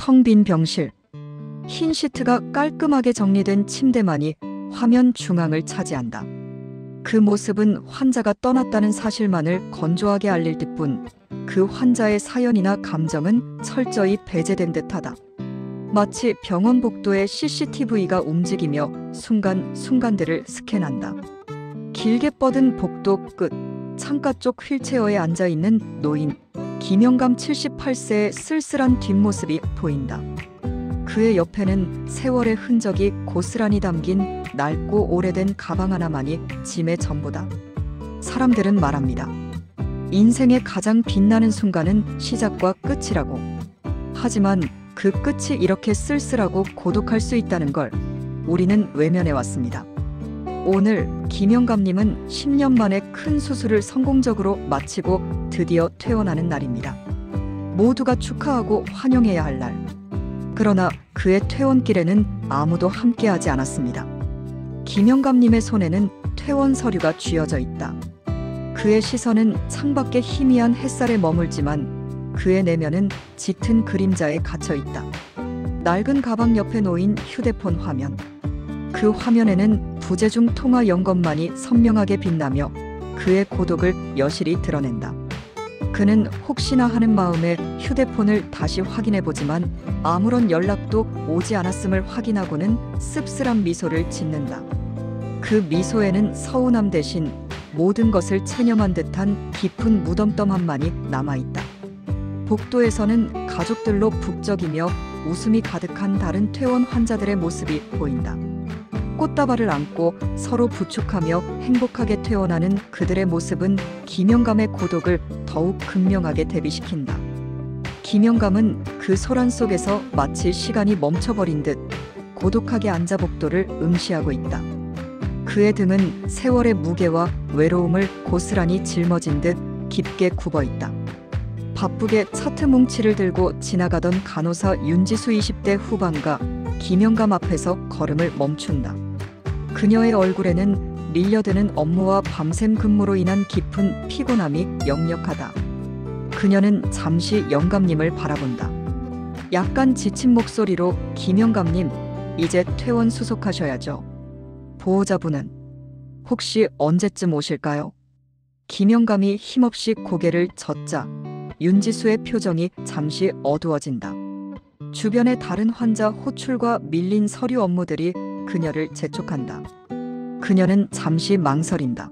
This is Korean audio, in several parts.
텅 빈 병실. 흰 시트가 깔끔하게 정리된 침대만이 화면 중앙을 차지한다. 그 모습은 환자가 떠났다는 사실만을 건조하게 알릴 듯뿐 그 환자의 사연이나 감정은 철저히 배제된 듯하다. 마치 병원 복도의 CCTV가 움직이며 순간순간들을 스캔한다. 길게 뻗은 복도 끝, 창가 쪽 휠체어에 앉아있는 노인, 김영감 78세의 쓸쓸한 뒷모습이 보인다. 그의 옆에는 세월의 흔적이 고스란히 담긴 낡고 오래된 가방 하나만이 짐의 전부다. 사람들은 말합니다. 인생의 가장 빛나는 순간은 시작과 끝이라고. 하지만 그 끝이 이렇게 쓸쓸하고 고독할 수 있다는 걸 우리는 외면해왔습니다. 오늘 김영감님은 10년 만에 큰 수술을 성공적으로 마치고 드디어 퇴원하는 날입니다. 모두가 축하하고 환영해야 할 날. 그러나 그의 퇴원길에는 아무도 함께하지 않았습니다. 김영감님의 손에는 퇴원 서류가 쥐어져 있다. 그의 시선은 창밖의 희미한 햇살에 머물지만 그의 내면은 짙은 그림자에 갇혀 있다. 낡은 가방 옆에 놓인 휴대폰 화면. 그 화면에는 부재중 통화 연건만이 선명하게 빛나며 그의 고독을 여실히 드러낸다. 그는 혹시나 하는 마음에 휴대폰을 다시 확인해보지만 아무런 연락도 오지 않았음을 확인하고는 씁쓸한 미소를 짓는다. 그 미소에는 서운함 대신 모든 것을 체념한 듯한 깊은 무덤덤함만이 남아있다. 복도에서는 가족들로 북적이며 웃음이 가득한 다른 퇴원 환자들의 모습이 보인다. 꽃다발을 안고 서로 부축하며 행복하게 퇴원하는 그들의 모습은 김영감의 고독을 더욱 극명하게 대비시킨다. 김영감은 그 소란 속에서 마치 시간이 멈춰버린 듯 고독하게 앉아 복도를 응시하고 있다. 그의 등은 세월의 무게와 외로움을 고스란히 짊어진 듯 깊게 굽어있다. 바쁘게 차트 뭉치를 들고 지나가던 간호사 윤지수 20대 후반과 김영감 앞에서 걸음을 멈춘다. 그녀의 얼굴에는 밀려드는 업무와 밤샘 근무로 인한 깊은 피곤함이 역력하다. 그녀는 잠시 영감님을 바라본다. 약간 지친 목소리로 김영감님, 이제 퇴원 수속하셔야죠. 보호자분은 혹시 언제쯤 오실까요? 김영감이 힘없이 고개를 젓자 윤지수의 표정이 잠시 어두워진다. 주변의 다른 환자 호출과 밀린 서류 업무들이 그녀를 재촉한다. 그녀는 잠시 망설인다.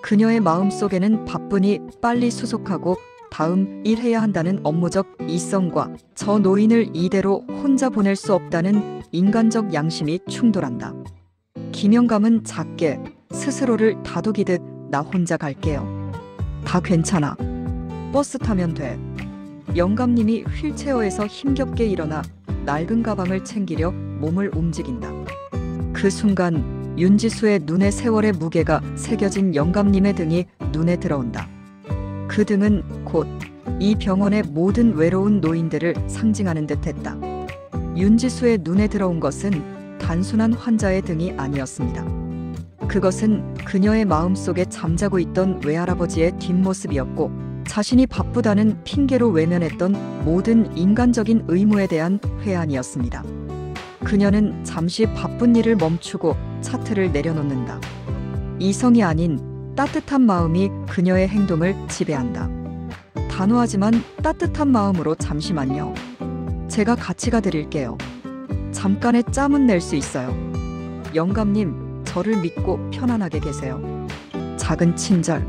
그녀의 마음속에는 바쁘니 빨리 수속하고 다음 일해야 한다는 업무적 이성과 저 노인을 이대로 혼자 보낼 수 없다는 인간적 양심이 충돌한다. 김영감은 작게 스스로를 다독이듯 나 혼자 갈게요. 다 괜찮아. 버스 타면 돼. 영감님이 휠체어에서 힘겹게 일어나 낡은 가방을 챙기려 몸을 움직인다. 그 순간 윤지수의 눈에 세월의 무게가 새겨진 영감님의 등이 눈에 들어온다. 그 등은 곧 이 병원의 모든 외로운 노인들을 상징하는 듯했다. 윤지수의 눈에 들어온 것은 단순한 환자의 등이 아니었습니다. 그것은 그녀의 마음속에 잠자고 있던 외할아버지의 뒷모습이었고 자신이 바쁘다는 핑계로 외면했던 모든 인간적인 의무에 대한 회한이었습니다. 그녀는 잠시 바쁜 일을 멈추고 차트를 내려놓는다. 이성이 아닌 따뜻한 마음이 그녀의 행동을 지배한다. 단호하지만 따뜻한 마음으로 잠시만요. 제가 같이 가드릴게요. 잠깐의 짬은 낼 수 있어요. 영감님, 저를 믿고 편안하게 계세요. 작은 친절.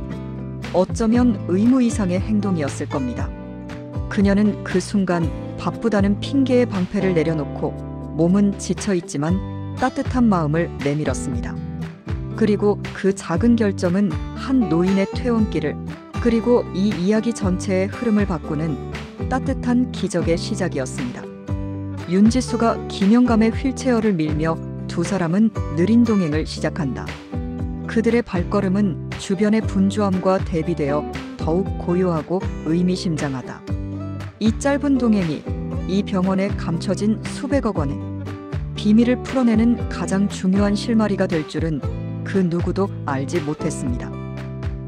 어쩌면 의무 이상의 행동이었을 겁니다. 그녀는 그 순간 바쁘다는 핑계의 방패를 내려놓고 몸은 지쳐있지만 따뜻한 마음을 내밀었습니다. 그리고 그 작은 결정은 한 노인의 퇴원길을 그리고 이 이야기 전체의 흐름을 바꾸는 따뜻한 기적의 시작이었습니다. 윤지수가 김영감의 휠체어를 밀며 두 사람은 느린 동행을 시작한다. 그들의 발걸음은 주변의 분주함과 대비되어 더욱 고요하고 의미심장하다. 이 짧은 동행이 이 병원에 감춰진 수백억 원의 비밀을 풀어내는 가장 중요한 실마리가 될 줄은 그 누구도 알지 못했습니다.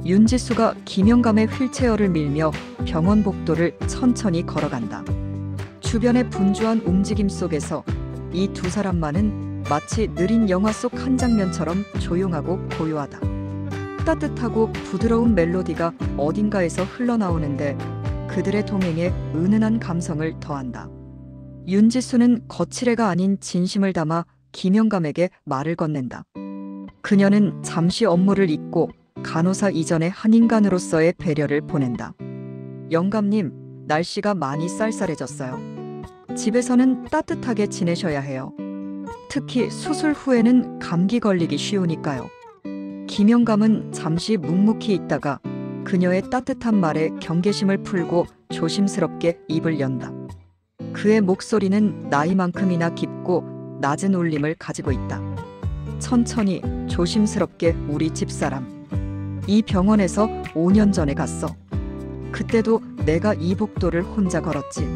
윤지수가 김영감의 휠체어를 밀며 병원 복도를 천천히 걸어간다. 주변의 분주한 움직임 속에서 이 두 사람만은 마치 느린 영화 속 한 장면처럼 조용하고 고요하다. 따뜻하고 부드러운 멜로디가 어딘가에서 흘러나오는데 그들의 동행에 은은한 감성을 더한다. 윤지수는 거칠애가 아닌 진심을 담아 김영감에게 말을 건넨다. 그녀는 잠시 업무를 잊고 간호사 이전의 한 인간으로서의 배려를 보낸다. 영감님, 날씨가 많이 쌀쌀해졌어요. 집에서는 따뜻하게 지내셔야 해요. 특히 수술 후에는 감기 걸리기 쉬우니까요. 김영감은 잠시 묵묵히 있다가 그녀의 따뜻한 말에 경계심을 풀고 조심스럽게 입을 연다. 그의 목소리는 나이만큼이나 깊고 낮은 울림을 가지고 있다. 천천히 조심스럽게 우리 집사람. 이 병원에서 5년 전에 갔어. 그때도 내가 이 복도를 혼자 걸었지.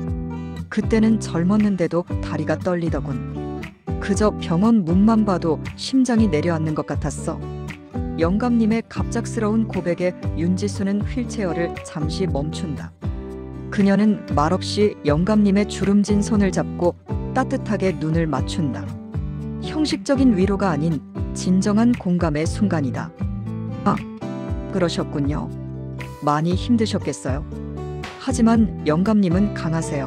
그때는 젊었는데도 다리가 떨리더군. 그저 병원 문만 봐도 심장이 내려앉는 것 같았어. 영감님의 갑작스러운 고백에 윤지수는 휠체어를 잠시 멈춘다. 그녀는 말없이 영감님의 주름진 손을 잡고 따뜻하게 눈을 맞춘다. 형식적인 위로가 아닌 진정한 공감의 순간이다. 아, 그러셨군요. 많이 힘드셨겠어요. 하지만 영감님은 강하세요.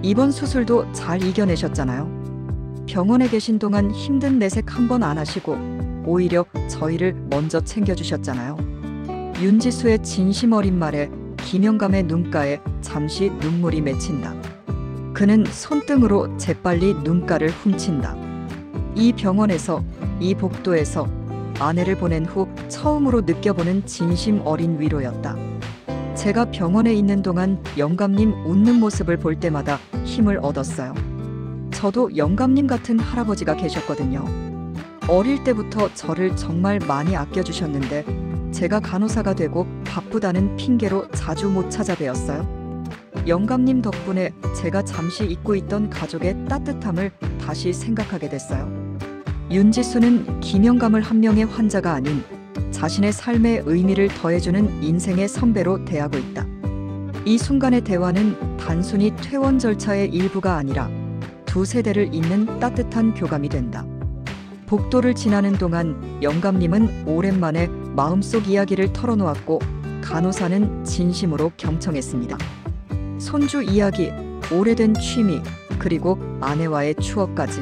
이번 수술도 잘 이겨내셨잖아요. 병원에 계신 동안 힘든 내색 한 번 안 하시고 오히려 저희를 먼저 챙겨주셨잖아요. 윤지수의 진심 어린 말에 김영감의 눈가에 잠시 눈물이 맺힌다. 그는 손등으로 재빨리 눈가를 훔친다. 이 병원에서, 이 복도에서 아내를 보낸 후 처음으로 느껴보는 진심 어린 위로였다. 제가 병원에 있는 동안 영감님 웃는 모습을 볼 때마다 힘을 얻었어요. 저도 영감님 같은 할아버지가 계셨거든요. 어릴 때부터 저를 정말 많이 아껴주셨는데 제가 간호사가 되고 바쁘다는 핑계로 자주 못 찾아뵈었어요. 영감님 덕분에 제가 잠시 잊고 있던 가족의 따뜻함을 다시 생각하게 됐어요. 윤지수는 김영감을 한 명의 환자가 아닌 자신의 삶의 의미를 더해주는 인생의 선배로 대하고 있다. 이 순간의 대화는 단순히 퇴원 절차의 일부가 아니라 두 세대를 잇는 따뜻한 교감이 된다. 복도를 지나는 동안 영감님은 오랜만에 마음속 이야기를 털어놓았고 간호사는 진심으로 경청했습니다. 손주 이야기, 오래된 취미, 그리고 아내와의 추억까지.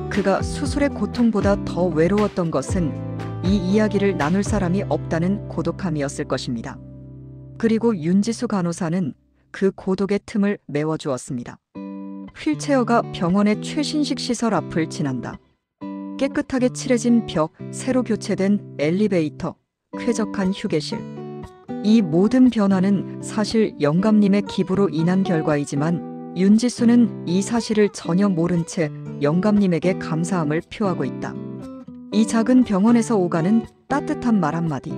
그가 수술의 고통보다 더 외로웠던 것은 이 이야기를 나눌 사람이 없다는 고독함이었을 것입니다. 그리고 윤지수 간호사는 그 고독의 틈을 메워주었습니다. 휠체어가 병원의 최신식 시설 앞을 지난다. 깨끗하게 칠해진 벽, 새로 교체된 엘리베이터, 쾌적한 휴게실. 이 모든 변화는 사실 영감님의 기부로 인한 결과이지만 윤지수는 이 사실을 전혀 모른 채 영감님에게 감사함을 표하고 있다. 이 작은 병원에서 오가는 따뜻한 말 한마디.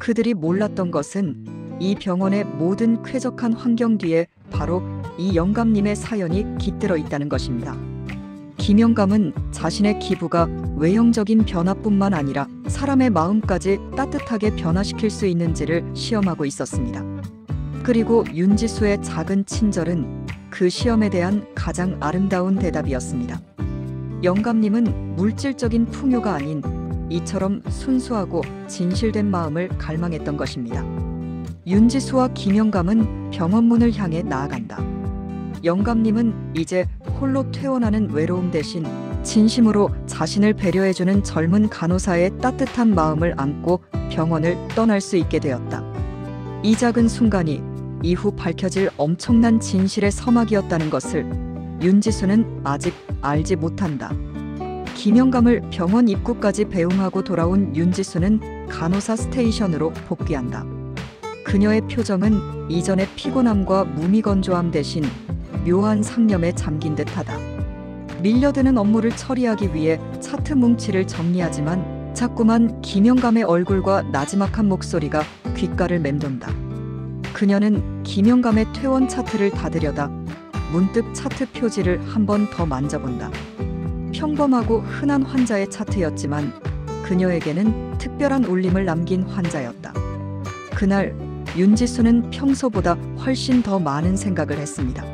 그들이 몰랐던 것은 이 병원의 모든 쾌적한 환경 뒤에 바로 이 영감님의 사연이 깃들어 있다는 것입니다. 김영감은 자신의 기부가 외형적인 변화뿐만 아니라 사람의 마음까지 따뜻하게 변화시킬 수 있는지를 시험하고 있었습니다. 그리고 윤지수의 작은 친절은 그 시험에 대한 가장 아름다운 대답이었습니다. 영감님은 물질적인 풍요가 아닌 이처럼 순수하고 진실된 마음을 갈망했던 것입니다. 윤지수와 김영감은 병원 문을 향해 나아간다. 영감님은 이제 홀로 퇴원하는 외로움 대신 진심으로 자신을 배려해주는 젊은 간호사의 따뜻한 마음을 안고 병원을 떠날 수 있게 되었다. 이 작은 순간이 이후 밝혀질 엄청난 진실의 서막이었다는 것을 윤지수는 아직 알지 못한다. 김영감을 병원 입구까지 배웅하고 돌아온 윤지수는 간호사 스테이션으로 복귀한다. 그녀의 표정은 이전의 피곤함과 무미건조함 대신 묘한 상념에 잠긴 듯하다. 밀려드는 업무를 처리하기 위해 차트 뭉치를 정리하지만 자꾸만 김영감의 얼굴과 나지막한 목소리가 귓가를 맴돈다. 그녀는 김영감의 퇴원 차트를 다 들여다 문득 차트 표지를 한 번 더 만져본다. 평범하고 흔한 환자의 차트였지만 그녀에게는 특별한 울림을 남긴 환자였다. 그날 윤지수는 평소보다 훨씬 더 많은 생각을 했습니다.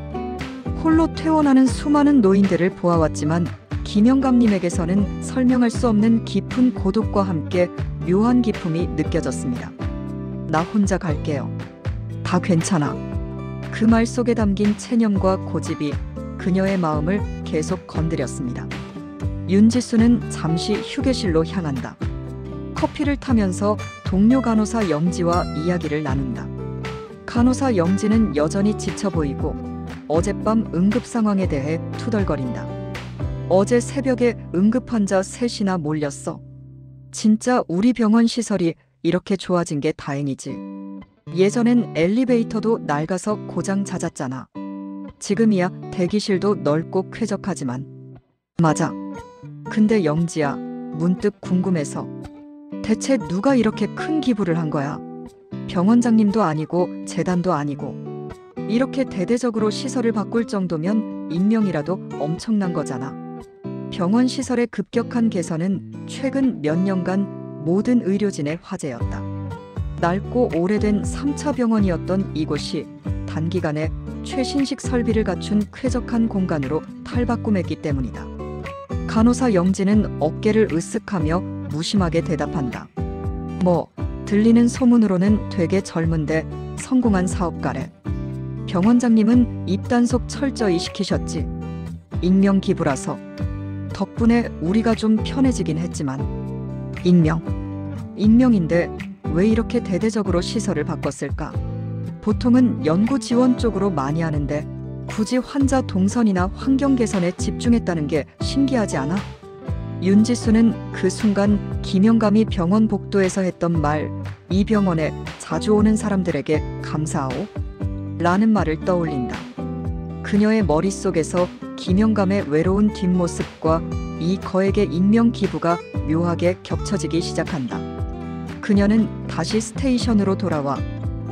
홀로 퇴원하는 수많은 노인들을 보아왔지만 김영감님에게서는 설명할 수 없는 깊은 고독과 함께 묘한 기품이 느껴졌습니다. 나 혼자 갈게요. 다 괜찮아. 그 말 속에 담긴 체념과 고집이 그녀의 마음을 계속 건드렸습니다. 윤지수는 잠시 휴게실로 향한다. 커피를 타면서 동료 간호사 영지와 이야기를 나눈다. 간호사 영지는 여전히 지쳐 보이고 어젯밤 응급 상황에 대해 투덜거린다. 어제 새벽에 응급 환자 셋이나 몰렸어. 진짜 우리 병원 시설이 이렇게 좋아진 게 다행이지. 예전엔 엘리베이터도 낡아서 고장 잦았잖아. 지금이야 대기실도 넓고 쾌적하지만. 맞아. 근데 영지야, 문득 궁금해서. 대체 누가 이렇게 큰 기부를 한 거야? 병원장님도 아니고 재단도 아니고. 이렇게 대대적으로 시설을 바꿀 정도면 익명이라도 엄청난 거잖아. 병원 시설의 급격한 개선은 최근 몇 년간 모든 의료진의 화제였다. 낡고 오래된 3차 병원이었던 이곳이 단기간에 최신식 설비를 갖춘 쾌적한 공간으로 탈바꿈했기 때문이다. 간호사 영지는 어깨를 으쓱하며 무심하게 대답한다. 뭐 들리는 소문으로는 되게 젊은데 성공한 사업가래. 병원장님은 입단속 철저히 시키셨지. 익명 기부라서. 덕분에 우리가 좀 편해지긴 했지만. 익명인데 왜 이렇게 대대적으로 시설을 바꿨을까? 보통은 연구 지원 쪽으로 많이 하는데 굳이 환자 동선이나 환경 개선에 집중했다는 게 신기하지 않아? 윤지수는 그 순간 김영감이 병원 복도에서 했던 말, 이 병원에 자주 오는 사람들에게 감사하오? 라는 말을 떠올린다. 그녀의 머릿속에서 김영감의 외로운 뒷모습과 이 거액의 익명 기부가 묘하게 겹쳐지기 시작한다. 그녀는 다시 스테이션으로 돌아와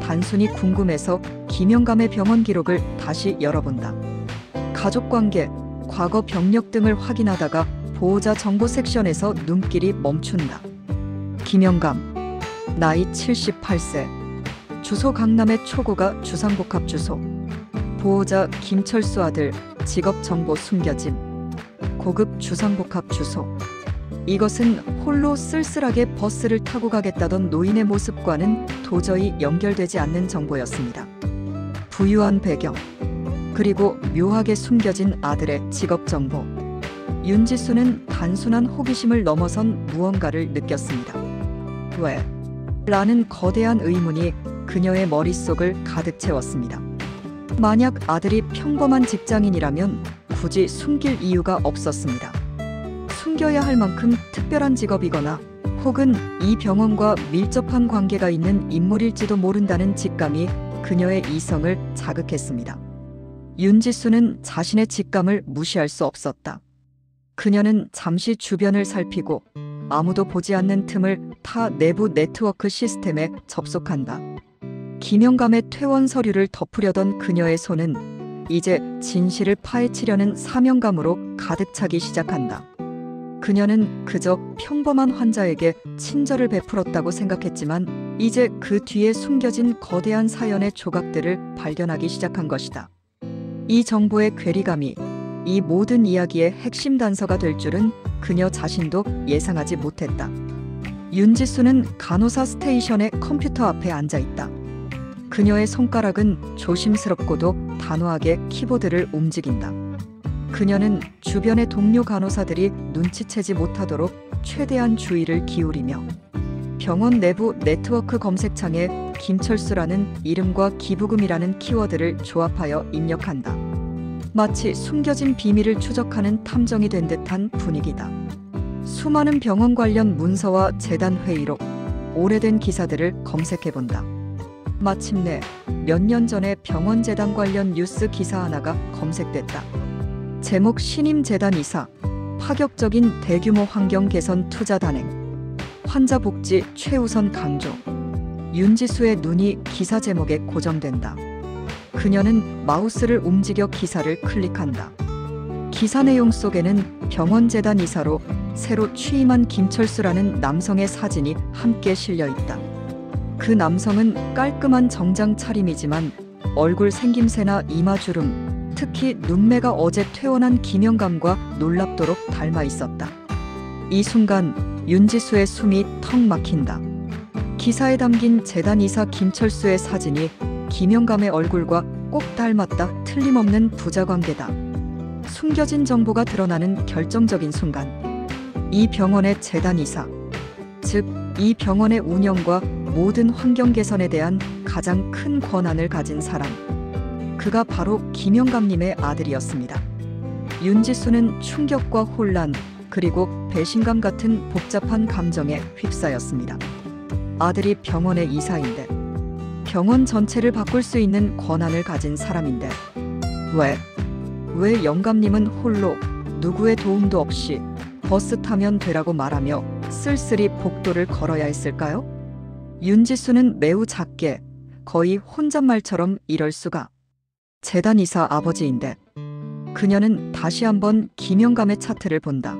단순히 궁금해서 김영감의 병원 기록을 다시 열어본다. 가족관계, 과거 병력 등을 확인하다가 보호자 정보 섹션에서 눈길이 멈춘다. 김영감, 나이 78세, 주소 강남의 초고가 주상복합 주소, 보호자 김철수 아들, 직업 정보 숨겨짐, 고급 주상복합 주소. 이것은 홀로 쓸쓸하게 버스를 타고 가겠다던 노인의 모습과는 도저히 연결되지 않는 정보였습니다. 부유한 배경, 그리고 묘하게 숨겨진 아들의 직업 정보. 윤지수는 단순한 호기심을 넘어선 무언가를 느꼈습니다. 왜? 라는 거대한 의문이 그녀의 머릿속을 가득 채웠습니다. 만약 아들이 평범한 직장인이라면 굳이 숨길 이유가 없었습니다. 숨겨야 할 만큼 특별한 직업이거나 혹은 이 병원과 밀접한 관계가 있는 인물일지도 모른다는 직감이 그녀의 이성을 자극했습니다. 윤지수는 자신의 직감을 무시할 수 없었다. 그녀는 잠시 주변을 살피고 아무도 보지 않는 틈을 타 내부 네트워크 시스템에 접속한다. 김영감의 퇴원 서류를 덮으려던 그녀의 손은 이제 진실을 파헤치려는 사명감으로 가득 차기 시작한다. 그녀는 그저 평범한 환자에게 친절을 베풀었다고 생각했지만 이제 그 뒤에 숨겨진 거대한 사연의 조각들을 발견하기 시작한 것이다. 이 정보의 괴리감이 이 모든 이야기의 핵심 단서가 될 줄은 그녀 자신도 예상하지 못했다. 윤지수는 간호사 스테이션의 컴퓨터 앞에 앉아 있다. 그녀의 손가락은 조심스럽고도 단호하게 키보드를 움직인다. 그녀는 주변의 동료 간호사들이 눈치채지 못하도록 최대한 주의를 기울이며 병원 내부 네트워크 검색창에 김철수라는 이름과 기부금이라는 키워드를 조합하여 입력한다. 마치 숨겨진 비밀을 추적하는 탐정이 된 듯한 분위기다. 수많은 병원 관련 문서와 재단 회의록, 오래된 기사들을 검색해본다. 마침내 몇 년 전에 병원 재단 관련 뉴스 기사 하나가 검색됐다. 제목 신임 재단 이사, 파격적인 대규모 환경 개선 투자 단행, 환자 복지 최우선 강조. 윤지수의 눈이 기사 제목에 고정된다. 그녀는 마우스를 움직여 기사를 클릭한다. 기사 내용 속에는 병원 재단 이사로 새로 취임한 김철수라는 남성의 사진이 함께 실려 있다. 그 남성은 깔끔한 정장 차림이지만 얼굴 생김새나 이마주름, 특히 눈매가 어제 퇴원한 김영감과 놀랍도록 닮아 있었다. 이 순간 윤지수의 숨이 턱 막힌다. 기사에 담긴 재단 이사 김철수의 사진이 김영감의 얼굴과 꼭 닮았다. 틀림없는 부자관계다. 숨겨진 정보가 드러나는 결정적인 순간, 이 병원의 재단 이사, 즉 이 병원의 운영과 모든 환경 개선에 대한 가장 큰 권한을 가진 사람, 그가 바로 김영감님의 아들이었습니다. 윤지수는 충격과 혼란, 그리고 배신감 같은 복잡한 감정에 휩싸였습니다. 아들이 병원의 이사인데, 병원 전체를 바꿀 수 있는 권한을 가진 사람인데, 왜 영감님은 홀로 누구의 도움도 없이 버스 타면 되라고 말하며 쓸쓸히 복도를 걸어야 했을까요? 윤지수는 매우 작게, 거의 혼잣말처럼 이럴 수가. 재단 이사 아버지인데, 그녀는 다시 한번 김영감의 차트를 본다.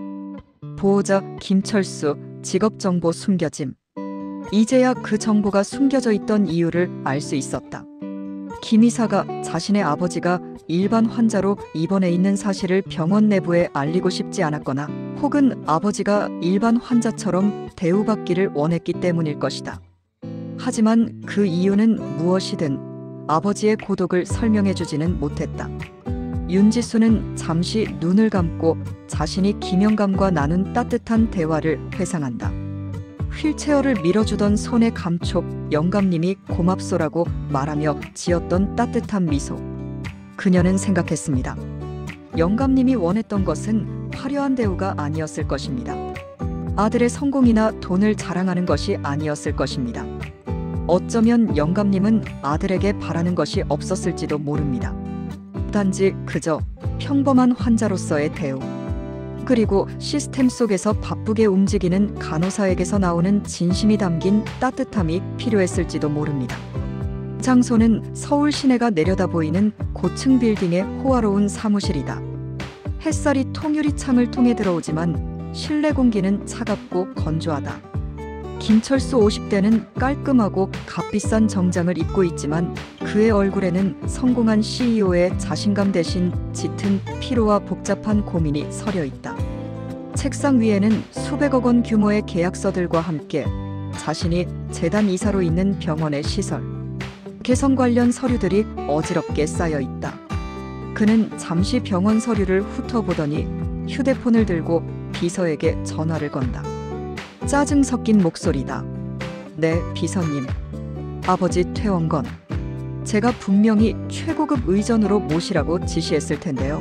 보호자 김철수, 직업정보 숨겨짐. 이제야 그 정보가 숨겨져 있던 이유를 알 수 있었다. 김 이사가 자신의 아버지가 일반 환자로 입원해 있는 사실을 병원 내부에 알리고 싶지 않았거나, 혹은 아버지가 일반 환자처럼 대우받기를 원했기 때문일 것이다. 하지만 그 이유는 무엇이든 아버지의 고독을 설명해주지는 못했다. 윤지수는 잠시 눈을 감고 자신이 김영감과 나눈 따뜻한 대화를 회상한다. 휠체어를 밀어주던 손의 감촉, 영감님이 고맙소라고 말하며 지었던 따뜻한 미소. 그녀는 생각했습니다. 영감님이 원했던 것은 화려한 대우가 아니었을 것입니다. 아들의 성공이나 돈을 자랑하는 것이 아니었을 것입니다. 어쩌면 영감님은 아들에게 바라는 것이 없었을지도 모릅니다. 단지 그저 평범한 환자로서의 대우, 그리고 시스템 속에서 바쁘게 움직이는 간호사에게서 나오는 진심이 담긴 따뜻함이 필요했을지도 모릅니다. 장소는 서울 시내가 내려다 보이는 고층 빌딩의 호화로운 사무실이다. 햇살이 통유리 창을 통해 들어오지만 실내 공기는 차갑고 건조하다. 김철수 50대는 깔끔하고 값비싼 정장을 입고 있지만 그의 얼굴에는 성공한 CEO의 자신감 대신 짙은 피로와 복잡한 고민이 서려 있다. 책상 위에는 수백억 원 규모의 계약서들과 함께 자신이 재단 이사로 있는 병원의 시설, 개선 관련 서류들이 어지럽게 쌓여 있다. 그는 잠시 병원 서류를 훑어보더니 휴대폰을 들고 비서에게 전화를 건다. 짜증 섞인 목소리다. 네, 비서님. 아버지 퇴원건 제가 분명히 최고급 의전으로 모시라고 지시했을 텐데요.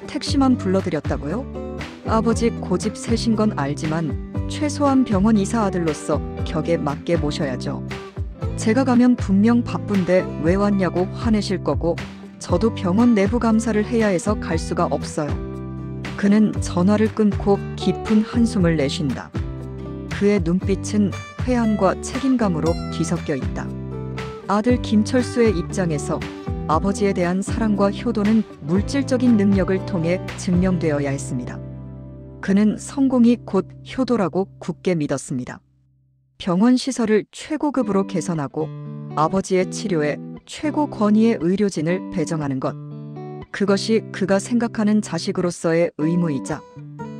택시만 불러드렸다고요? 아버지 고집 세신 건 알지만 최소한 병원 이사 아들로서 격에 맞게 모셔야죠. 제가 가면 분명 바쁜데 왜 왔냐고 화내실 거고, 저도 병원 내부 감사를 해야 해서 갈 수가 없어요. 그는 전화를 끊고 깊은 한숨을 내쉰다. 그의 눈빛은 회한과 책임감으로 뒤섞여 있다. 아들 김철수의 입장에서 아버지에 대한 사랑과 효도는 물질적인 능력을 통해 증명되어야 했습니다. 그는 성공이 곧 효도라고 굳게 믿었습니다. 병원 시설을 최고급으로 개선하고 아버지의 치료에 최고 권위의 의료진을 배정하는 것, 그것이 그가 생각하는 자식으로서의 의무이자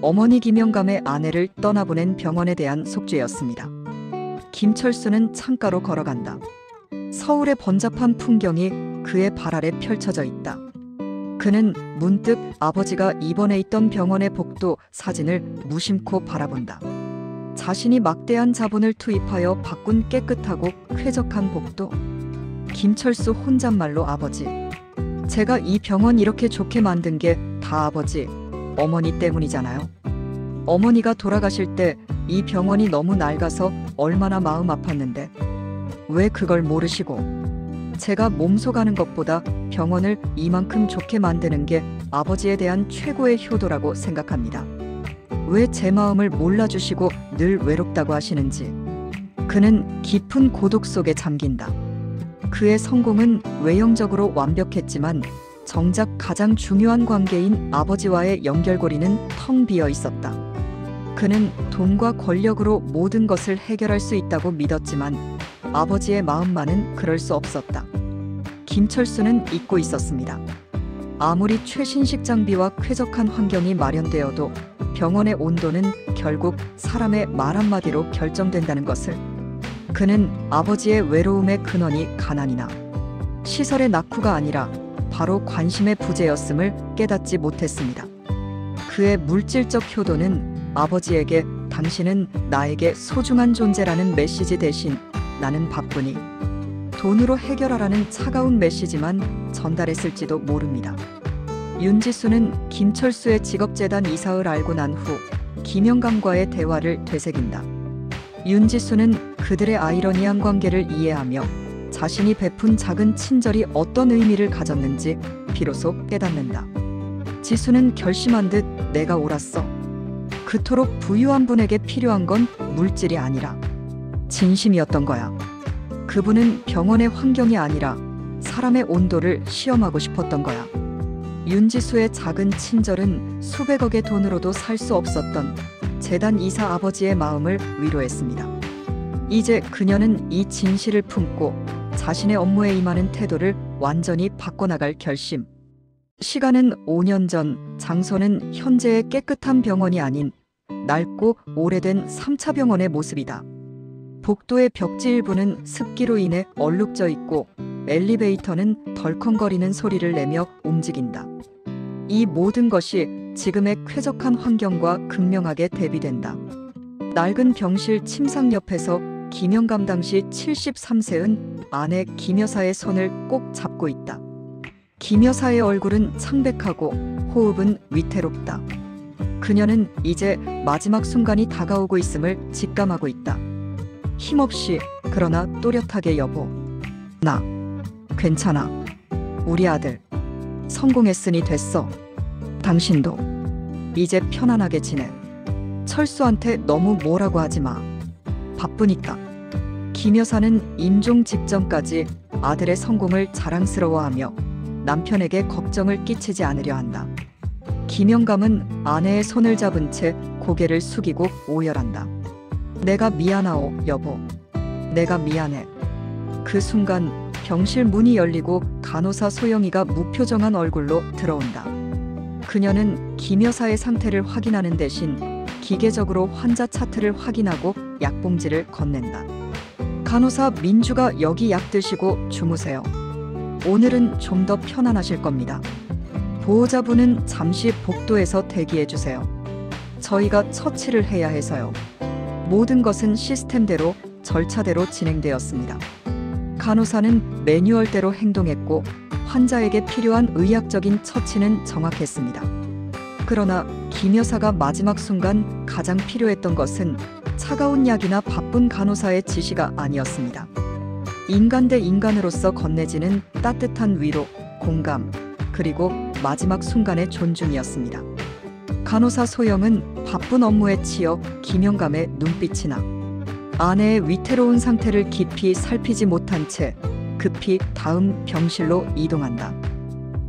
어머니 김영감의 아내를 떠나보낸 병원에 대한 속죄였습니다. 김철수는 창가로 걸어간다. 서울의 번잡한 풍경이 그의 발 아래 펼쳐져 있다. 그는 문득 아버지가 입원해 있던 병원의 복도 사진을 무심코 바라본다. 자신이 막대한 자본을 투입하여 바꾼 깨끗하고 쾌적한 복도. 김철수 혼잣말로 아버지. 제가 이 병원 이렇게 좋게 만든 게 다 아버지, 어머니 때문이잖아요. 어머니가 돌아가실 때 이 병원이 너무 낡아서 얼마나 마음 아팠는데 왜 그걸 모르시고, 제가 몸소 가는 것보다 병원을 이만큼 좋게 만드는 게 아버지에 대한 최고의 효도라고 생각합니다. 왜 제 마음을 몰라주시고 늘 외롭다고 하시는지. 그는 깊은 고독 속에 잠긴다. 그의 성공은 외형적으로 완벽했지만 정작 가장 중요한 관계인 아버지와의 연결고리는 텅 비어 있었다. 그는 돈과 권력으로 모든 것을 해결할 수 있다고 믿었지만 아버지의 마음만은 그럴 수 없었다. 김철수는 잊고 있었습니다. 아무리 최신식 장비와 쾌적한 환경이 마련되어도 병원의 온도는 결국 사람의 말 한마디로 결정된다는 것을, 그는 아버지의 외로움의 근원이 가난이나 시설의 낙후가 아니라 바로 관심의 부재였음을 깨닫지 못했습니다. 그의 물질적 효도는 아버지에게 당신은 나에게 소중한 존재라는 메시지 대신 나는 바쁘니 돈으로 해결하라는 차가운 메시지만 전달했을지도 모릅니다. 윤지수는 김철수의 직업재단 이사를 알고 난 후 김영감과의 대화를 되새긴다. 윤지수는 그들의 아이러니한 관계를 이해하며 자신이 베푼 작은 친절이 어떤 의미를 가졌는지 비로소 깨닫는다. 지수는 결심한 듯 내가 옳았어. 그토록 부유한 분에게 필요한 건 물질이 아니라 진심이었던 거야. 그분은 병원의 환경이 아니라 사람의 온도를 시험하고 싶었던 거야. 윤지수의 작은 친절은 수백억의 돈으로도 살 수 없었던 재단 이사 아버지의 마음을 위로했습니다. 이제 그녀는 이 진실을 품고 자신의 업무에 임하는 태도를 완전히 바꿔나갈 결심. 시간은 5년 전, 장소는 현재의 깨끗한 병원이 아닌 낡고 오래된 3차 병원의 모습이다. 복도의 벽지 일부는 습기로 인해 얼룩져 있고 엘리베이터는 덜컹거리는 소리를 내며 움직인다. 이 모든 것이 지금의 쾌적한 환경과 극명하게 대비된다. 낡은 병실 침상 옆에서 김영감 당시 73세은 아내 김여사의 손을 꼭 잡고 있다. 김여사의 얼굴은 창백하고 호흡은 위태롭다. 그녀는 이제 마지막 순간이 다가오고 있음을 직감하고 있다. 힘없이 그러나 또렷하게 여보, 나 괜찮아. 우리 아들 성공했으니 됐어. 당신도 이제 편안하게 지내. 철수한테 너무 뭐라고 하지 마. 바쁘니까. 김 여사는 임종 직전까지 아들의 성공을 자랑스러워하며 남편에게 걱정을 끼치지 않으려 한다. 김영감은 아내의 손을 잡은 채 고개를 숙이고 오열한다. 내가 미안하오, 여보. 내가 미안해. 그 순간 병실 문이 열리고 간호사 소영이가 무표정한 얼굴로 들어온다. 그녀는 김 여사의 상태를 확인하는 대신 기계적으로 환자 차트를 확인하고 약봉지를 건넨다. 간호사 민주가 여기 약 드시고 주무세요. 오늘은 좀 더 편안하실 겁니다. 보호자분은 잠시 복도에서 대기해 주세요. 저희가 처치를 해야 해서요. 모든 것은 시스템대로 절차대로 진행되었습니다. 간호사는 매뉴얼대로 행동했고 환자에게 필요한 의학적인 처치는 정확했습니다. 그러나 김 여사가 마지막 순간 가장 필요했던 것은 차가운 약이나 바쁜 간호사의 지시가 아니었습니다. 인간 대 인간으로서 건네지는 따뜻한 위로, 공감, 그리고 마지막 순간의 존중이었습니다. 간호사 소영은 바쁜 업무에 치여 김영감의 눈빛이 나 아내의 위태로운 상태를 깊이 살피지 못한 채 급히 다음 병실로 이동한다.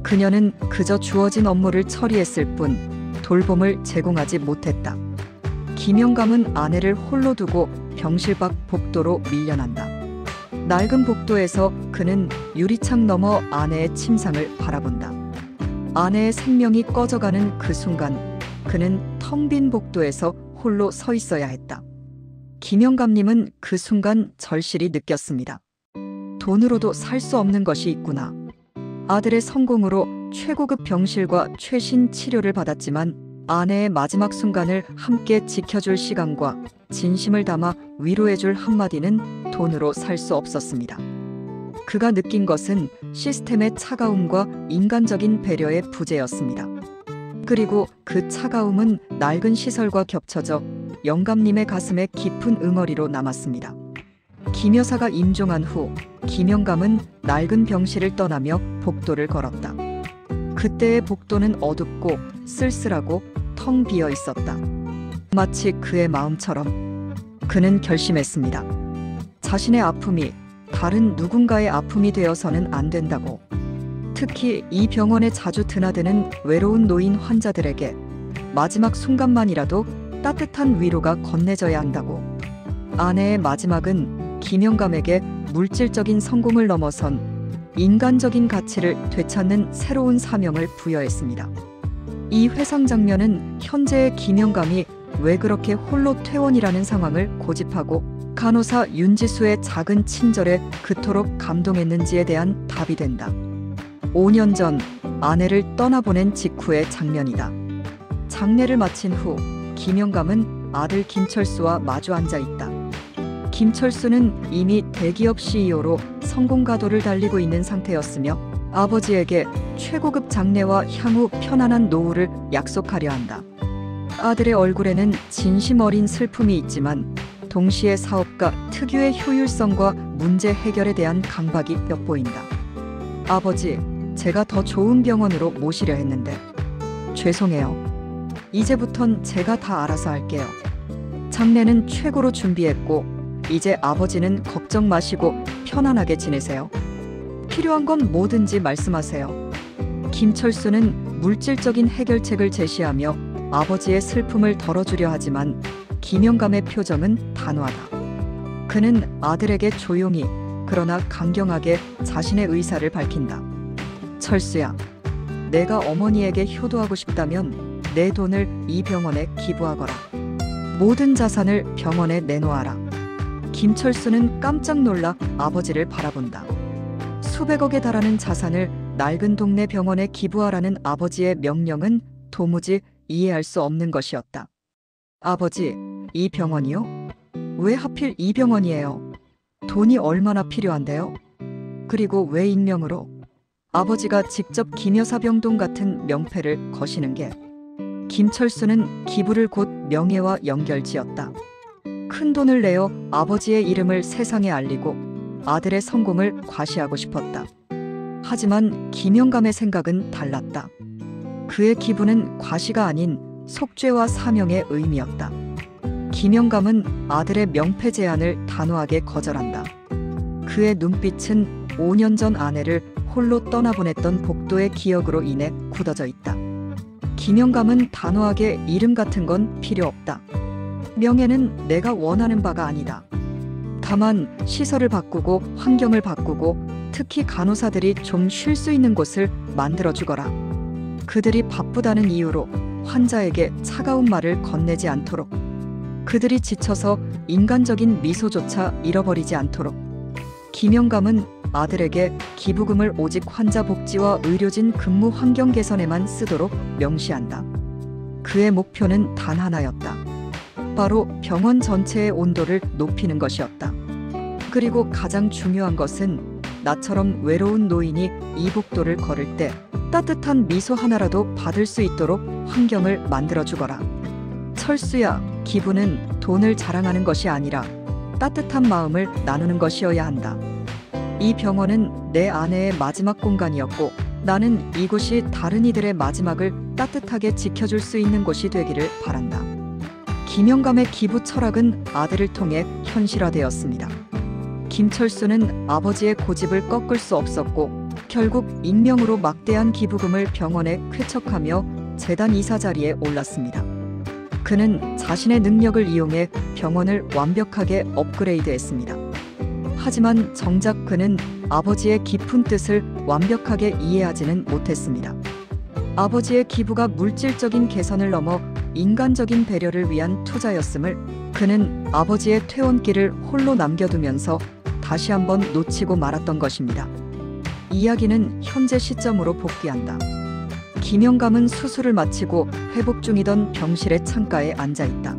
그녀는 그저 주어진 업무를 처리했을 뿐 돌봄을 제공하지 못했다. 김영감은 아내를 홀로 두고 병실 밖 복도로 밀려난다. 낡은 복도에서 그는 유리창 너머 아내의 침상을 바라본다. 아내의 생명이 꺼져가는 그 순간 그는 텅 빈 복도에서 홀로 서 있어야 했다. 김영감님은 그 순간 절실히 느꼈습니다. 돈으로도 살 수 없는 것이 있구나. 아들의 성공으로 최고급 병실과 최신 치료를 받았지만 아내의 마지막 순간을 함께 지켜줄 시간과 진심을 담아 위로해줄 한마디는 돈으로 살 수 없었습니다. 그가 느낀 것은 시스템의 차가움과 인간적인 배려의 부재였습니다. 그리고 그 차가움은 낡은 시설과 겹쳐져 영감님의 가슴에 깊은 응어리로 남았습니다. 김 여사가 임종한 후 김영감은 낡은 병실을 떠나며 복도를 걸었다. 그때의 복도는 어둡고 쓸쓸하고 텅 비어 있었다. 마치 그의 마음처럼 그는 결심했습니다. 자신의 아픔이 다른 누군가의 아픔이 되어서는 안 된다고. 특히 이 병원에 자주 드나드는 외로운 노인 환자들에게 마지막 순간만이라도 따뜻한 위로가 건네져야 한다고. 아내의 마지막은 김영감에게 물질적인 성공을 넘어선 인간적인 가치를 되찾는 새로운 사명을 부여했습니다. 이 회상 장면은 현재의 김영감이 왜 그렇게 홀로 퇴원이라는 상황을 고집하고 간호사 윤지수의 작은 친절에 그토록 감동했는지에 대한 답이 된다. 5년 전 아내를 떠나보낸 직후의 장면이다. 장례를 마친 후 김영감은 아들 김철수와 마주 앉아 있다. 김철수는 이미 대기업 CEO로 성공 가도를 달리고 있는 상태였으며 아버지에게 최고급 장래와 향후 편안한 노후를 약속하려 한다. 아들의 얼굴에는 진심 어린 슬픔이 있지만 동시에 사업가 특유의 효율성과 문제 해결에 대한 강박이 엿보인다. 아버지, 제가 더 좋은 병원으로 모시려 했는데 죄송해요. 이제부턴 제가 다 알아서 할게요. 장례는 최고로 준비했고 이제 아버지는 걱정 마시고 편안하게 지내세요. 필요한 건 뭐든지 말씀하세요. 김철수는 물질적인 해결책을 제시하며 아버지의 슬픔을 덜어주려 하지만 김영감의 표정은 단호하다. 그는 아들에게 조용히 그러나 강경하게 자신의 의사를 밝힌다. 철수야, 내가 어머니에게 효도하고 싶다면 내 돈을 이 병원에 기부하거라. 모든 자산을 병원에 내놓아라. 김철수는 깜짝 놀라 아버지를 바라본다. 수백억에 달하는 자산을 낡은 동네 병원에 기부하라는 아버지의 명령은 도무지 이해할 수 없는 것이었다. 아버지, 이 병원이요? 왜 하필 이 병원이에요? 돈이 얼마나 필요한데요? 그리고 왜 익명으로? 아버지가 직접 김여사병동 같은 명패를 거시는 게 김철수는 기부를 곧 명예와 연결지었다. 큰 돈을 내어 아버지의 이름을 세상에 알리고 아들의 성공을 과시하고 싶었다. 하지만 김영감의 생각은 달랐다. 그의 기부는 과시가 아닌 속죄와 사명의 의미였다. 김영감은 아들의 명패 제안을 단호하게 거절한다. 그의 눈빛은 5년 전 아내를 홀로 떠나보냈던 복도의 기억으로 인해 굳어져 있다. 김영감은 단호하게 이름 같은 건 필요 없다. 명예는 내가 원하는 바가 아니다. 다만 시설을 바꾸고 환경을 바꾸고 특히 간호사들이 좀 쉴 수 있는 곳을 만들어주거라. 그들이 바쁘다는 이유로 환자에게 차가운 말을 건네지 않도록, 그들이 지쳐서 인간적인 미소조차 잃어버리지 않도록. 김영감은 아들에게 기부금을 오직 환자 복지와 의료진 근무 환경 개선에만 쓰도록 명시한다. 그의 목표는 단 하나였다. 바로 병원 전체의 온도를 높이는 것이었다. 그리고 가장 중요한 것은 나처럼 외로운 노인이 이 복도를 걸을 때 따뜻한 미소 하나라도 받을 수 있도록 환경을 만들어주거라. 철수야, 기부는 돈을 자랑하는 것이 아니라 따뜻한 마음을 나누는 것이어야 한다. 이 병원은 내 아내의 마지막 공간이었고 나는 이곳이 다른 이들의 마지막을 따뜻하게 지켜줄 수 있는 곳이 되기를 바란다. 김영감의 기부 철학은 아들을 통해 현실화되었습니다. 김철수는 아버지의 고집을 꺾을 수 없었고 결국 익명으로 막대한 기부금을 병원에 쾌척하며 재단 이사 자리에 올랐습니다. 그는 자신의 능력을 이용해 병원을 완벽하게 업그레이드했습니다. 하지만 정작 그는 아버지의 깊은 뜻을 완벽하게 이해하지는 못했습니다. 아버지의 기부가 물질적인 개선을 넘어 인간적인 배려를 위한 투자였음을 그는 아버지의 퇴원길을 홀로 남겨두면서 다시 한번 놓치고 말았던 것입니다. 이야기는 현재 시점으로 복귀한다. 김영감은 수술을 마치고 회복 중이던 병실의 창가에 앉아있다.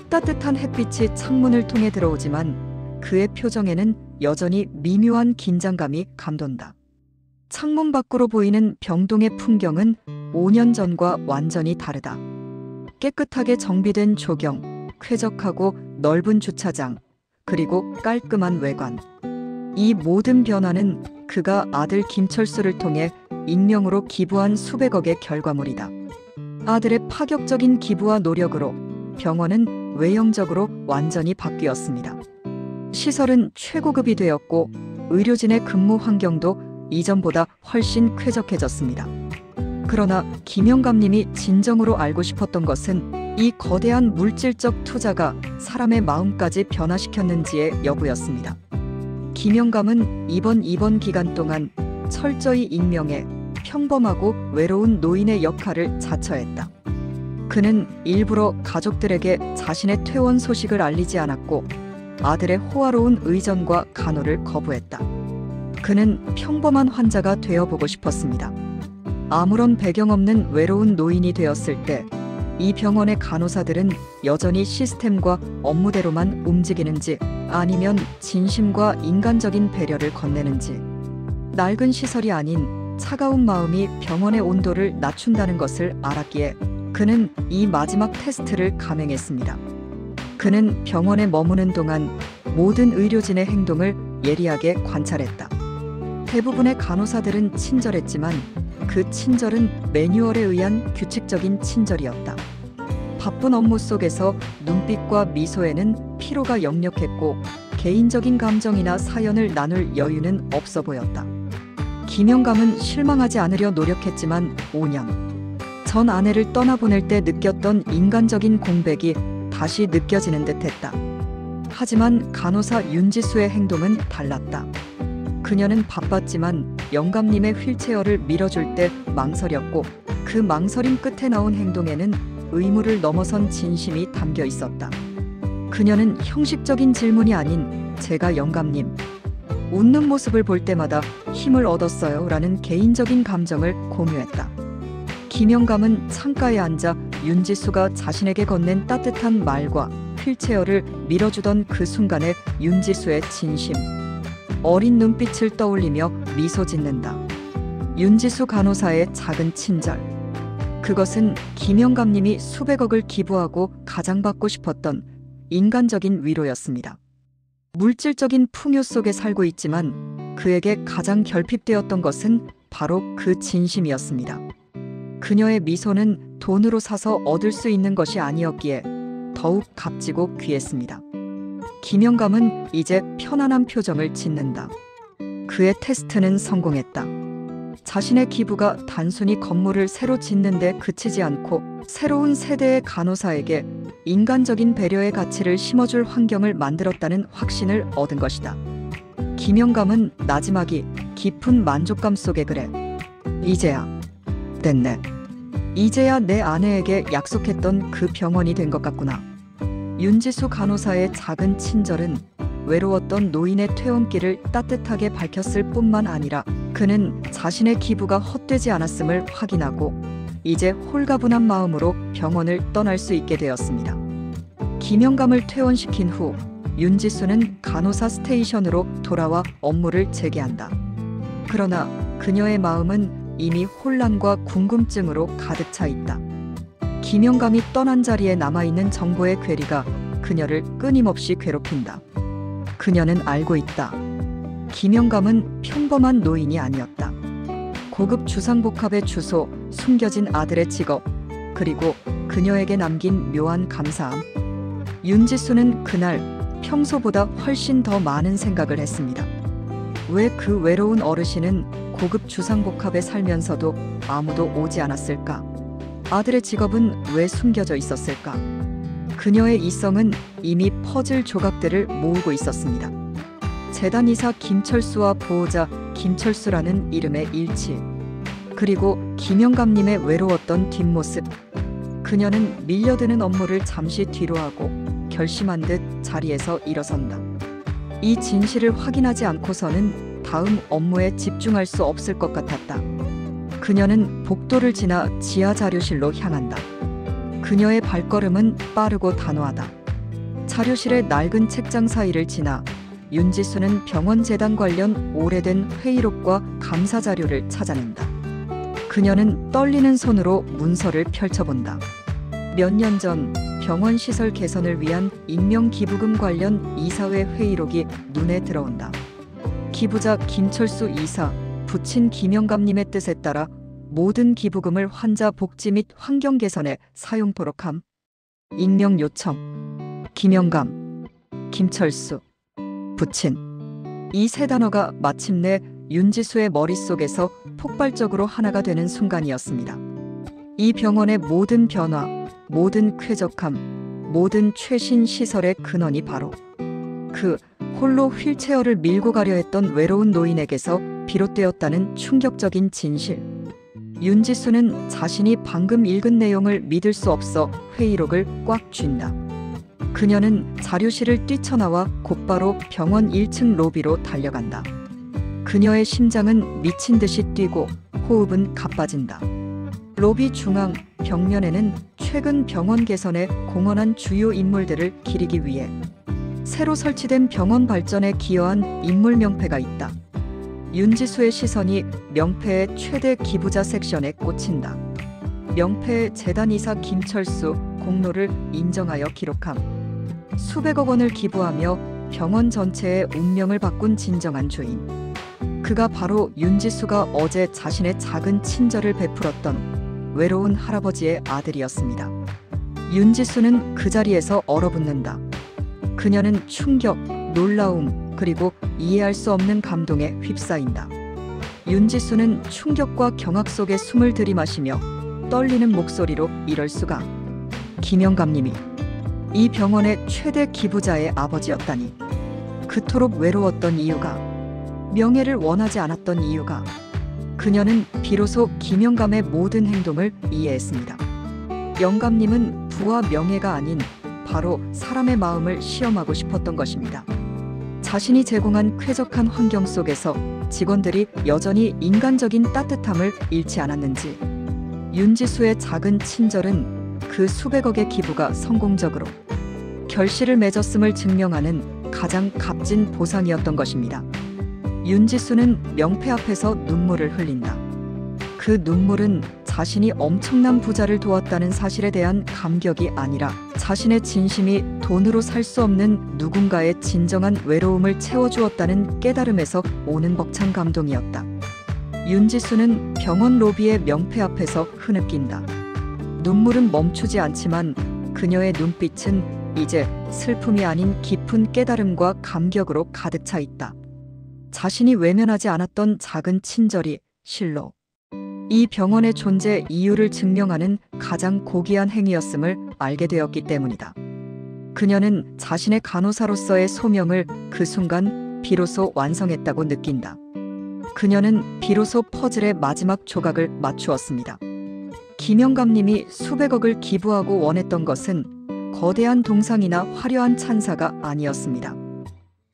따뜻한 햇빛이 창문을 통해 들어오지만 그의 표정에는 여전히 미묘한 긴장감이 감돈다. 창문 밖으로 보이는 병동의 풍경은 5년 전과 완전히 다르다. 깨끗하게 정비된 조경, 쾌적하고 넓은 주차장, 그리고 깔끔한 외관. 이 모든 변화는 그가 아들 김철수를 통해 익명으로 기부한 수백억의 결과물이다. 아들의 파격적인 기부와 노력으로 병원은 외형적으로 완전히 바뀌었습니다. 시설은 최고급이 되었고 의료진의 근무 환경도 이전보다 훨씬 쾌적해졌습니다. 그러나 김영감님이 진정으로 알고 싶었던 것은 이 거대한 물질적 투자가 사람의 마음까지 변화시켰는지의 여부였습니다. 김영감은 이번 입원 기간 동안 철저히 익명해 평범하고 외로운 노인의 역할을 자처했다. 그는 일부러 가족들에게 자신의 퇴원 소식을 알리지 않았고 아들의 호화로운 의전과 간호를 거부했다. 그는 평범한 환자가 되어보고 싶었습니다. 아무런 배경 없는 외로운 노인이 되었을 때 이 병원의 간호사들은 여전히 시스템과 업무대로만 움직이는지 아니면 진심과 인간적인 배려를 건네는지, 낡은 시설이 아닌 차가운 마음이 병원의 온도를 낮춘다는 것을 알았기에 그는 이 마지막 테스트를 감행했습니다. 그는 병원에 머무는 동안 모든 의료진의 행동을 예리하게 관찰했다. 대부분의 간호사들은 친절했지만 그 친절은 매뉴얼에 의한 규칙적인 친절이었다. 바쁜 업무 속에서 눈빛과 미소에는 피로가 역력했고 개인적인 감정이나 사연을 나눌 여유는 없어 보였다. 김영감은 실망하지 않으려 노력했지만 5년 전 아내를 떠나보낼 때 느꼈던 인간적인 공백이 다시 느껴지는 듯했다. 하지만 간호사 윤지수의 행동은 달랐다. 그녀는 바빴지만 영감님의 휠체어를 밀어줄 때 망설였고 그 망설임 끝에 나온 행동에는 의무를 넘어선 진심이 담겨 있었다. 그녀는 형식적인 질문이 아닌 "제가 영감님 웃는 모습을 볼 때마다 힘을 얻었어요 라는 개인적인 감정을 공유했다. 김영감은 창가에 앉아 윤지수가 자신에게 건넨 따뜻한 말과 휠체어를 밀어주던 그 순간에 윤지수의 진심, 어린 눈빛을 떠올리며 미소 짓는다. 윤지수 간호사의 작은 친절. 그것은 김영감님이 수백억을 기부하고 가장받고 싶었던 인간적인 위로였습니다. 물질적인 풍요 속에 살고 있지만 그에게 가장 결핍되었던 것은 바로 그 진심이었습니다. 그녀의 미소는 돈으로 사서 얻을 수 있는 것이 아니었기에 더욱 값지고 귀했습니다. 김영감은 이제 편안한 표정을 짓는다. 그의 테스트는 성공했다. 자신의 기부가 단순히 건물을 새로 짓는 데 그치지 않고 새로운 세대의 간호사에게 인간적인 배려의 가치를 심어줄 환경을 만들었다는 확신을 얻은 것이다. 김영감은 나지막이 깊은 만족감 속에 그래. 이제야 됐네. 이제야 내 아내에게 약속했던 그 병원이 된 것 같구나. 윤지수 간호사의 작은 친절은 외로웠던 노인의 퇴원길을 따뜻하게 밝혔을 뿐만 아니라 그는 자신의 기부가 헛되지 않았음을 확인하고 이제 홀가분한 마음으로 병원을 떠날 수 있게 되었습니다. 김영감을 퇴원시킨 후 윤지수는 간호사 스테이션으로 돌아와 업무를 재개한다. 그러나 그녀의 마음은 이미 혼란과 궁금증으로 가득 차 있다. 김영감이 떠난 자리에 남아있는 정보의 괴리가 그녀를 끊임없이 괴롭힌다. 그녀는 알고 있다. 김영감은 평범한 노인이 아니었다. 고급 주상복합의 주소, 숨겨진 아들의 직업, 그리고 그녀에게 남긴 묘한 감사함. 윤지수는 그날 평소보다 훨씬 더 많은 생각을 했습니다. 왜 그 외로운 어르신은 고급 주상복합에 살면서도 아무도 오지 않았을까? 아들의 직업은 왜 숨겨져 있었을까? 그녀의 이성은 이미 퍼즐 조각들을 모으고 있었습니다. 재단이사 김철수와 보호자 김철수라는 이름의 일치, 그리고 김영감님의 외로웠던 뒷모습. 그녀는 밀려드는 업무를 잠시 뒤로하고 결심한 듯 자리에서 일어선다. 이 진실을 확인하지 않고서는 다음 업무에 집중할 수 없을 것 같았다. 그녀는 복도를 지나 지하 자료실로 향한다. 그녀의 발걸음은 빠르고 단호하다. 자료실의 낡은 책장 사이를 지나 윤지수는 병원 재단 관련 오래된 회의록과 감사 자료를 찾아낸다. 그녀는 떨리는 손으로 문서를 펼쳐본다. 몇 년 전 병원 시설 개선을 위한 익명 기부금 관련 이사회 회의록이 눈에 들어온다. 기부자 김철수 이사, 부친 김영감님의 뜻에 따라 모든 기부금을 환자 복지 및 환경 개선에 사용토록 함. 익명 요청. 김영감, 김철수, 부친. 이 세 단어가 마침내 윤지수의 머릿속에서 폭발적으로 하나가 되는 순간이었습니다. 이 병원의 모든 변화, 모든 쾌적함, 모든 최신 시설의 근원이 바로 그 홀로 휠체어를 밀고 가려 했던 외로운 노인에게서 비롯되었다는 충격적인 진실. 윤지수는 자신이 방금 읽은 내용을 믿을 수 없어 회의록을 꽉 쥔다. 그녀는 자료실을 뛰쳐나와 곧바로 병원 1층 로비로 달려간다. 그녀의 심장은 미친 듯이 뛰고 호흡은 가빠진다. 로비 중앙 벽면에는 최근 병원 개선에 공헌한 주요 인물들을 기리기 위해 새로 설치된 병원 발전에 기여한 인물 명패가 있다. 윤지수의 시선이 명패의 최대 기부자 섹션에 꽂힌다. 명패의 재단이사 김철수 공로를 인정하여 기록함. 수백억 원을 기부하며 병원 전체의 운명을 바꾼 진정한 주인. 그가 바로 윤지수가 어제 자신의 작은 친절을 베풀었던 외로운 할아버지의 아들이었습니다. 윤지수는 그 자리에서 얼어붙는다. 그녀는 충격, 놀라움, 그리고 이해할 수 없는 감동에 휩싸인다. 윤지수는 충격과 경악 속에 숨을 들이마시며 떨리는 목소리로 이럴 수가. 김영감님이 이 병원의 최대 기부자의 아버지였다니. 그토록 외로웠던 이유가, 명예를 원하지 않았던 이유가. 그녀는 비로소 김영감의 모든 행동을 이해했습니다. 영감님은 부와 명예가 아닌 바로 사람의 마음을 시험하고 싶었던 것입니다. 자신이 제공한 쾌적한 환경 속에서 직원들이 여전히 인간적인 따뜻함을 잃지 않았는지, 윤지수의 작은 친절은 그 수백억의 기부가 성공적으로 결실을 맺었음을 증명하는 가장 값진 보상이었던 것입니다. 윤지수는 명패 앞에서 눈물을 흘린다. 그 눈물은 자신이 엄청난 부자를 도왔다는 사실에 대한 감격이 아니라 자신의 진심이 돈으로 살 수 없는 누군가의 진정한 외로움을 채워주었다는 깨달음에서 오는 벅찬 감동이었다. 윤지수는 병원 로비의 명패 앞에서 흐느낀다. 눈물은 멈추지 않지만 그녀의 눈빛은 이제 슬픔이 아닌 깊은 깨달음과 감격으로 가득 차 있다. 자신이 외면하지 않았던 작은 친절이 실로 이 병원의 존재 이유를 증명하는 가장 고귀한 행위였음을 알게 되었기 때문이다. 그녀는 자신의 간호사로서의 소명을 그 순간 비로소 완성했다고 느낀다. 그녀는 비로소 퍼즐의 마지막 조각을 맞추었습니다. 김영감님이 수백억을 기부하고 원했던 것은 거대한 동상이나 화려한 찬사가 아니었습니다.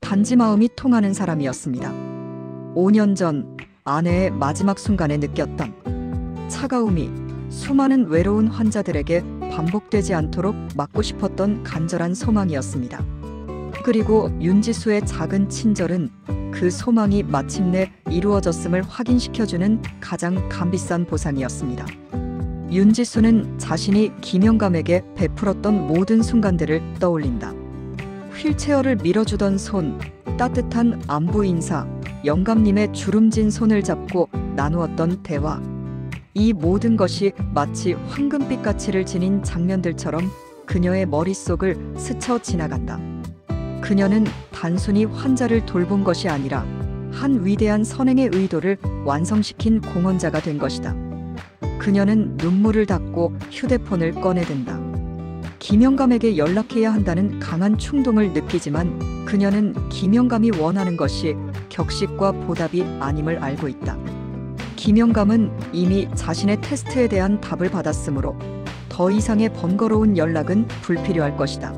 단지 마음이 통하는 사람이었습니다. 5년 전 아내의 마지막 순간에 느꼈던 차가움이 수많은 외로운 환자들에게 반복되지 않도록 막고 싶었던 간절한 소망이었습니다. 그리고 윤지수의 작은 친절은 그 소망이 마침내 이루어졌음을 확인시켜주는 가장 값비싼 보상이었습니다. 윤지수는 자신이 김영감에게 베풀었던 모든 순간들을 떠올린다. 휠체어를 밀어주던 손, 따뜻한 안부 인사, 영감님의 주름진 손을 잡고 나누었던 대화. 이 모든 것이 마치 황금빛 가치를 지닌 장면들처럼 그녀의 머릿속을 스쳐 지나간다. 그녀는 단순히 환자를 돌본 것이 아니라 한 위대한 선행의 의도를 완성시킨 공헌자가 된 것이다. 그녀는 눈물을 닦고 휴대폰을 꺼내든다. 김영감에게 연락해야 한다는 강한 충동을 느끼지만 그녀는 김영감이 원하는 것이 격식과 보답이 아님을 알고 있다. 김영감은 이미 자신의 테스트에 대한 답을 받았으므로 더 이상의 번거로운 연락은 불필요할 것이다.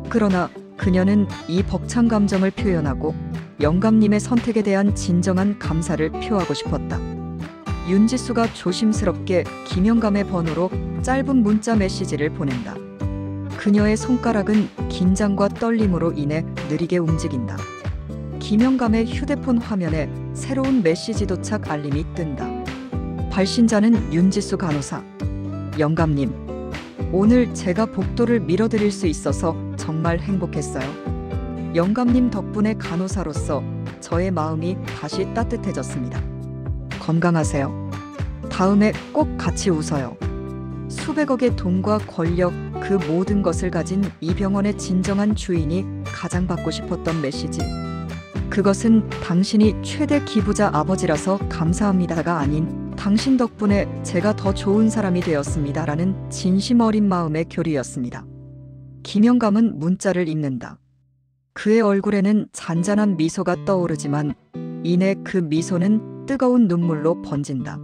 그러나 그녀는 이 벅찬 감정을 표현하고 영감님의 선택에 대한 진정한 감사를 표하고 싶었다. 윤지수가 조심스럽게 김영감의 번호로 짧은 문자 메시지를 보낸다. 그녀의 손가락은 긴장과 떨림으로 인해 느리게 움직인다. 김영감의 휴대폰 화면에 새로운 메시지 도착 알림이 뜬다. 발신자는 윤지수 간호사. 영감님, 오늘 제가 복도를 밀어드릴 수 있어서 정말 행복했어요. 영감님 덕분에 간호사로서 저의 마음이 다시 따뜻해졌습니다. 건강하세요. 다음에 꼭 같이 웃어요. 수백억의 돈과 권력, 그 모든 것을 가진 이 병원의 진정한 주인이 가장 받고 싶었던 메시지. 그것은 당신이 최대 기부자 아버지라서 감사합니다가 아닌 당신 덕분에 제가 더 좋은 사람이 되었습니다라는 진심 어린 마음의 교류였습니다. 김영감은 문자를 읽는다. 그의 얼굴에는 잔잔한 미소가 떠오르지만 이내 그 미소는 뜨거운 눈물로 번진다.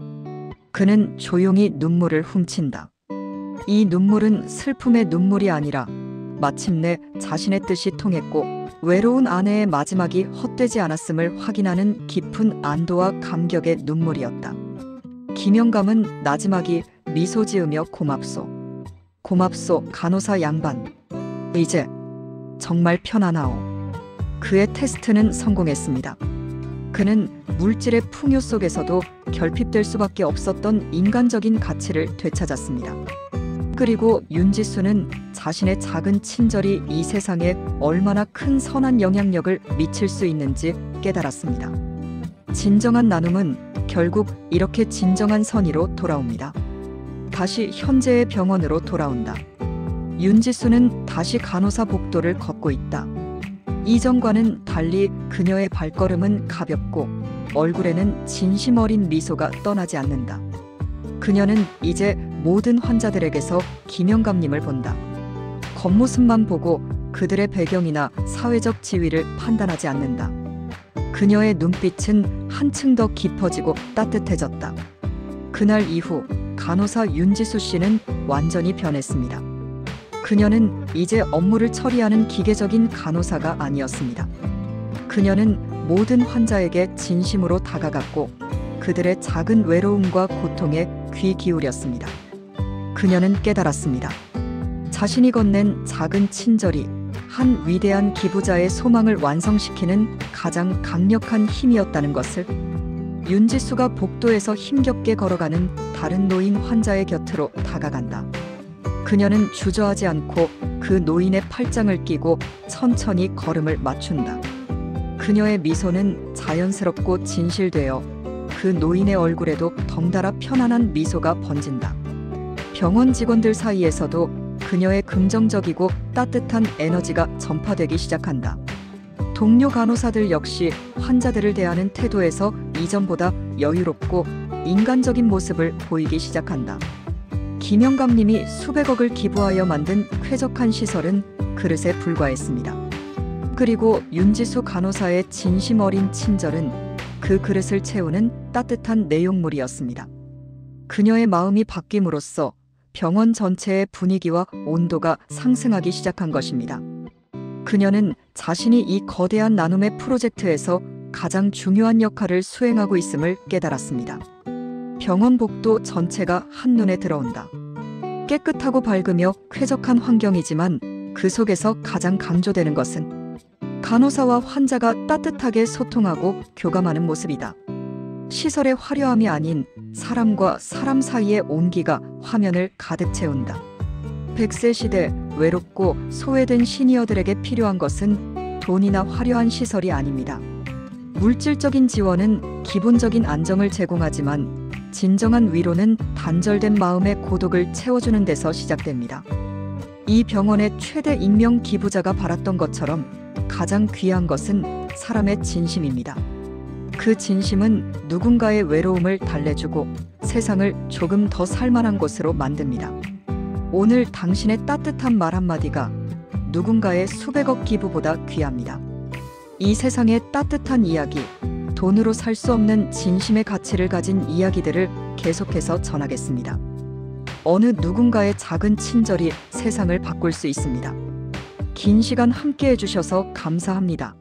그는 조용히 눈물을 훔친다. 이 눈물은 슬픔의 눈물이 아니라 마침내 자신의 뜻이 통했고 외로운 아내의 마지막이 헛되지 않았음을 확인하는 깊은 안도와 감격의 눈물이었다. 김영감은 나지막이 미소 지으며 고맙소. 고맙소 간호사 양반. 이제 정말 편안하오. 그의 테스트는 성공했습니다. 그는 물질의 풍요 속에서도 결핍될 수밖에 없었던 인간적인 가치를 되찾았습니다. 그리고 윤지수는 자신의 작은 친절이 이 세상에 얼마나 큰 선한 영향력을 미칠 수 있는지 깨달았습니다. 진정한 나눔은 결국 이렇게 진정한 선의로 돌아옵니다. 다시 현재의 병원으로 돌아온다. 윤지수는 다시 간호사 복도를 걷고 있다. 이전과는 달리 그녀의 발걸음은 가볍고 얼굴에는 진심 어린 미소가 떠나지 않는다. 그녀는 이제 모든 환자들에게서 김영감님을 본다. 겉모습만 보고 그들의 배경이나 사회적 지위를 판단하지 않는다. 그녀의 눈빛은 한층 더 깊어지고 따뜻해졌다. 그날 이후 간호사 윤지수 씨는 완전히 변했습니다. 그녀는 이제 업무를 처리하는 기계적인 간호사가 아니었습니다. 그녀는 모든 환자에게 진심으로 다가갔고 그들의 작은 외로움과 고통에 귀 기울였습니다. 그녀는 깨달았습니다. 자신이 건넨 작은 친절이 한 위대한 기부자의 소망을 완성시키는 가장 강력한 힘이었다는 것을. 윤지수가 복도에서 힘겹게 걸어가는 다른 노인 환자의 곁으로 다가간다. 그녀는 주저하지 않고 그 노인의 팔짱을 끼고 천천히 걸음을 맞춘다. 그녀의 미소는 자연스럽고 진실되어 그 노인의 얼굴에도 덩달아 편안한 미소가 번진다. 병원 직원들 사이에서도 그녀의 긍정적이고 따뜻한 에너지가 전파되기 시작한다. 동료 간호사들 역시 환자들을 대하는 태도에서 이전보다 여유롭고 인간적인 모습을 보이기 시작한다. 김영감님이 수백억을 기부하여 만든 쾌적한 시설은 그릇에 불과했습니다. 그리고 윤지수 간호사의 진심 어린 친절은 그 그릇을 채우는 따뜻한 내용물이었습니다. 그녀의 마음이 바뀜으로써 병원 전체의 분위기와 온도가 상승하기 시작한 것입니다. 그녀는 자신이 이 거대한 나눔의 프로젝트에서 가장 중요한 역할을 수행하고 있음을 깨달았습니다. 병원 복도 전체가 한눈에 들어온다. 깨끗하고 밝으며 쾌적한 환경이지만 그 속에서 가장 강조되는 것은 간호사와 환자가 따뜻하게 소통하고 교감하는 모습이다. 시설의 화려함이 아닌 사람과 사람 사이의 온기가 화면을 가득 채운다. 100세 시대 외롭고 소외된 시니어들에게 필요한 것은 돈이나 화려한 시설이 아닙니다. 물질적인 지원은 기본적인 안정을 제공하지만 진정한 위로는 단절된 마음의 고독을 채워주는 데서 시작됩니다. 이 병원의 최대 익명 기부자가 바랐던 것처럼 가장 귀한 것은 사람의 진심입니다. 그 진심은 누군가의 외로움을 달래주고 세상을 조금 더 살만한 곳으로 만듭니다. 오늘 당신의 따뜻한 말 한마디가 누군가의 수백억 기부보다 귀합니다. 이 세상의 따뜻한 이야기, 돈으로 살 수 없는 진심의 가치를 가진 이야기들을 계속해서 전하겠습니다. 어느 누군가의 작은 친절이 세상을 바꿀 수 있습니다. 긴 시간 함께 해주셔서 감사합니다.